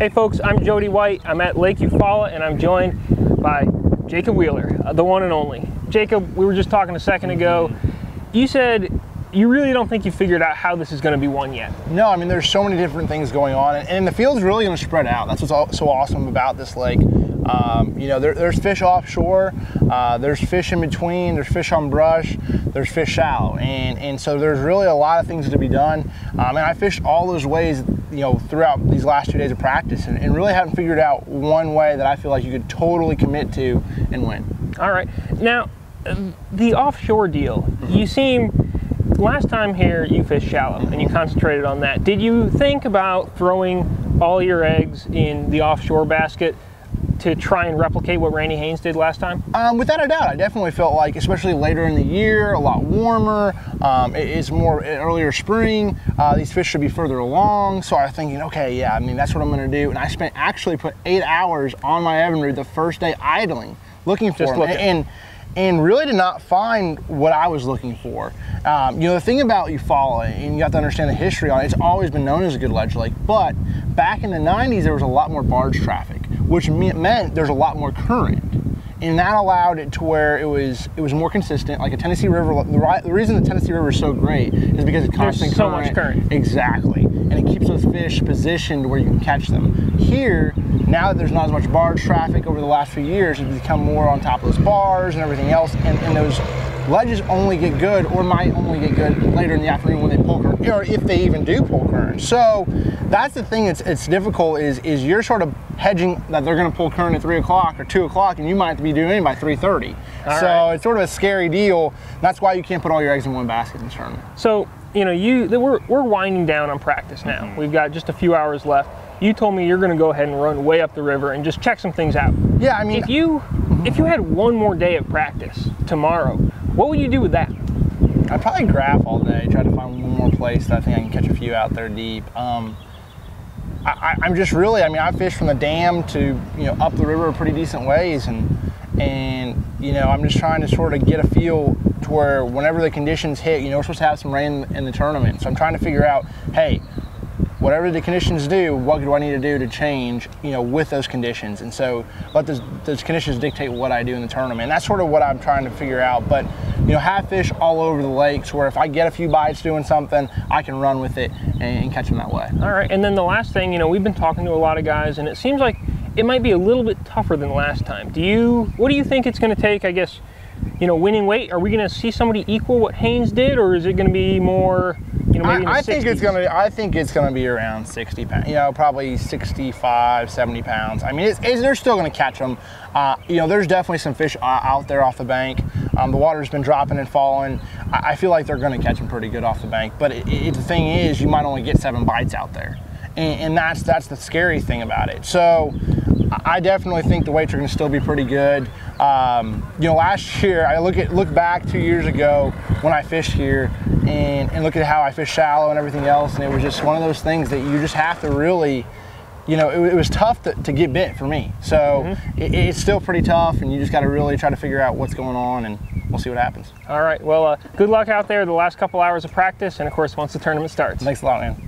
Hey folks, I'm Jody White. I'm at Lake Eufaula and I'm joined by Jacob Wheeler, the one and only. Jacob, we were just talking a second ago. You said you really don't think you figured out how this is going to be won yet. No, I mean, there's so many different things going on, and the field's really going to spread out. That's what's so awesome about this lake. You know, there's fish offshore, there's fish in between, there's fish on brush, there's fish shallow, and so there's really a lot of things to be done. And I fished all those ways, you know, throughout these last 2 days of practice, and really haven't figured out one way that I feel like you could totally commit to and win. All right. Now, the offshore deal, you seem, last time here you fished shallow and you concentrated on that. Did you think about throwing all your eggs in the offshore basket to try and replicate what Randy Haynes did last time? Without a doubt, I definitely felt like, especially later in the year, a lot warmer, it's more earlier spring, these fish should be further along, so I was thinking, okay, yeah, I mean, that's what I'm going to do, and I actually put 8 hours on my Evinrude the first day idling, looking for them, and really did not find what I was looking for. You know, the thing about Eufaula, and you have to understand the history on it, it's always been known as a good ledge lake, but back in the 90s, there was a lot more barge traffic, which meant there's a lot more current. And that allowed it to where it was more consistent, like a Tennessee River. The reason the Tennessee River is so great is because it's constant current. There's so much current. Exactly. And it keeps those fish positioned where you can catch them. Here, now that there's not as much barge traffic over the last few years, it's become more on top of those bars and everything else, and those ledges only get good, or might only get good later in the afternoon when they pull current, or if they even do pull current. So that's the thing it's difficult is you're sort of hedging that they're going to pull current at 3 o'clock or 2 o'clock, and you might be doing it by 3:30. So right. It's sort of a scary deal. That's why you can't put all your eggs in one basket in this tournament. So, you know, we're winding down on practice now. We've got just a few hours left. You told me you're going to go ahead and run way up the river and just check some things out. Yeah, I mean, if you had one more day of practice tomorrow, what would you do with that? I'd probably graph all day, try to find one more place that I think I can catch a few out there deep. I'm just really, I mean, I fish from the dam to, you know, up the river a pretty decent ways, and you know, I'm just trying to sort of get a feel to where whenever the conditions hit, you know, we're supposed to have some rain in the tournament. So I'm trying to figure out, hey, whatever the conditions do, what do I need to do to change, you know, with those conditions? And so let those conditions dictate what I do in the tournament. And that's sort of what I'm trying to figure out. But, you know, have fish all over the lakes where if I get a few bites doing something, I can run with it and catch them that way. All right, and then the last thing, you know, we've been talking to a lot of guys, and it seems like it might be a little bit tougher than last time. What do you think it's going to take, I guess, you know, winning weight? Are we going to see somebody equal what Haynes did, or is it going to be more, you know, maybe I think it's going to be around 60 pounds, you know, probably 65, 70 pounds. I mean, they're still going to catch them. You know, there's definitely some fish out there off the bank. The water's been dropping and falling. I feel like they're going to catch them pretty good off the bank. But the thing is, you might only get 7 bites out there. And that's the scary thing about it. So I definitely think the weights are going to still be pretty good. You know, last year, I look back 2 years ago when I fished here and look at how I fished shallow and everything else, and it was just one of those things that you just have to really, you know, it was tough to get bit for me. So it's still pretty tough, and you just got to really try to figure out what's going on, and we'll see what happens. All right, well, good luck out there the last couple hours of practice, and of course, once the tournament starts. Thanks a lot, man.